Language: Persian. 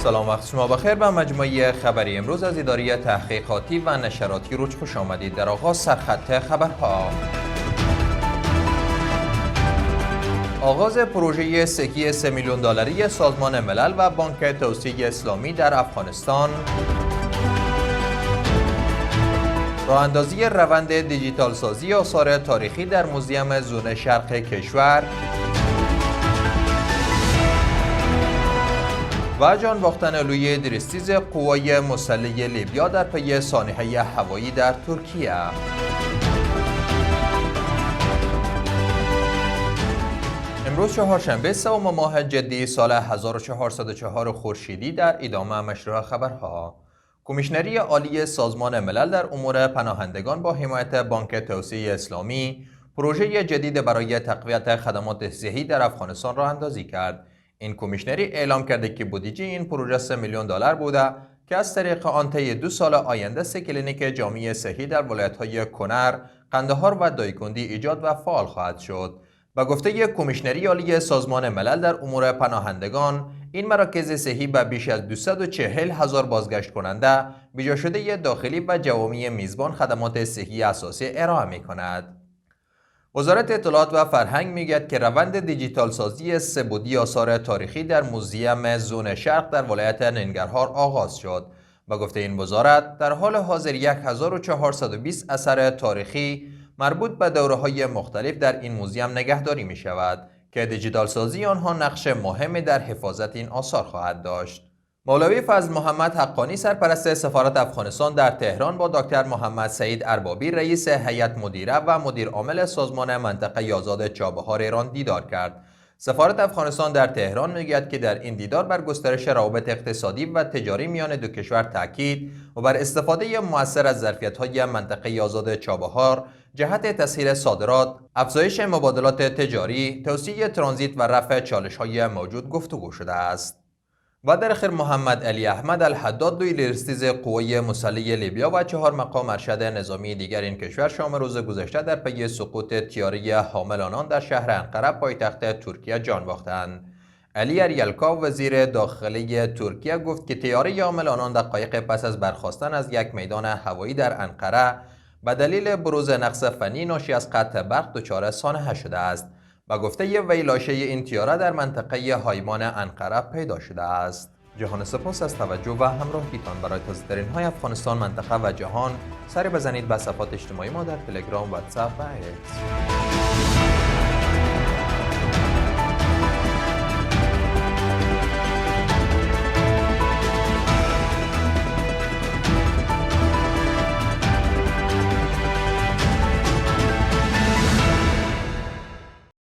سلام، وقت شما بخیر. به مجموعه خبری امروز از اداره تحقیقاتی و نشراتی روج خوش آمدید. در آغاز سرخط خبرها: آغاز پروژه سکی 3 میلیون دلاری سازمان ملل و بانک توسعه اسلامی در افغانستان، راه اندازی روند دیجیتال سازی آثار تاریخی در موزیم زون شرق کشور و جان باختن علوی درستیز قوای مسلح لیبیا در پی سانحه هوایی در ترکیه. امروز چهارشنبه سوم ماه جدی سال 1404 خورشیدی در ادامه مشروع خبرها. کمیشنری عالی سازمان ملل در امور پناهندگان با حمایت بانک توسعه اسلامی پروژه جدید برای تقویت خدمات صحی در افغانستان را اندازی کرد. این کمیشنری اعلام کرده که بودجه این پروژه 3 میلیون دلار بوده که از طریق آن طی 2 سال آینده 3 کلینیک جامعه صحی در ولایت‌های کنر، قندهار و دایکندی ایجاد و فعال خواهد شد. به گفته کمیشنری عالی سازمان ملل در امور پناهندگان، این مراکز صحی به بیش از 240,000 بازگشت کننده ویژه شده داخلی و جوامع میزبان خدمات صحی اساسی ارائه می‌کند. وزارت اطلاعات و فرهنگ میگوید که روند دیجیتال سازی سه‌بعدی آثار تاریخی در موزیم زون شرق در ولایت ننگرهار آغاز شد. با گفته این وزارت، در حال حاضر 1420 اثر تاریخی مربوط به دوره‌های مختلف در این موزیم نگهداری می شود که دیجیتال سازی آنها نقش مهمی در حفاظت این آثار خواهد داشت. مولوی فضل محمد حقانی سرپرست سفارت افغانستان در تهران با دکتر محمد سعید اربابی رئیس هیئت مدیره و مدیر عامل سازمان منطقه آزاد چابهار ایران دیدار کرد. سفارت افغانستان در تهران میگوید که در این دیدار بر گسترش روابط اقتصادی و تجاری میان دو کشور تاکید و بر استفاده مؤثر از ظرفیت‌های منطقه آزاد چابهار جهت تسهیل صادرات، افزایش مبادلات تجاری، توسعه ترانزیت و رفع چالش‌های موجود گفتگو شده است. و در آخر محمد علی احمد الحداد، دوی لیرستیز قوای مسلح لیبیا و 4 مقام ارشد نظامی دیگر این کشور شام روز گذشته در پی سقوط طیاره حامل آنان در شهر انقره پایتخت ترکیه جان باختند. علی اریلکا وزیر داخلی ترکیه گفت که طیاره حامل آنان دقایق پس از برخاستن از یک میدان هوایی در انقره به دلیل بروز نقص فنی ناشی از قطع برق دچار سانحه شده است. و گفته وی لاشه این طیاره در منطقه هایمان انقره پیدا شده است. جهان سپاس از توجه و همراهیتان. برای تازه‌ترین های افغانستان، منطقه و جهان سری بزنید به صفحات اجتماعی ما در تلگرام، واتساپ و ایکس.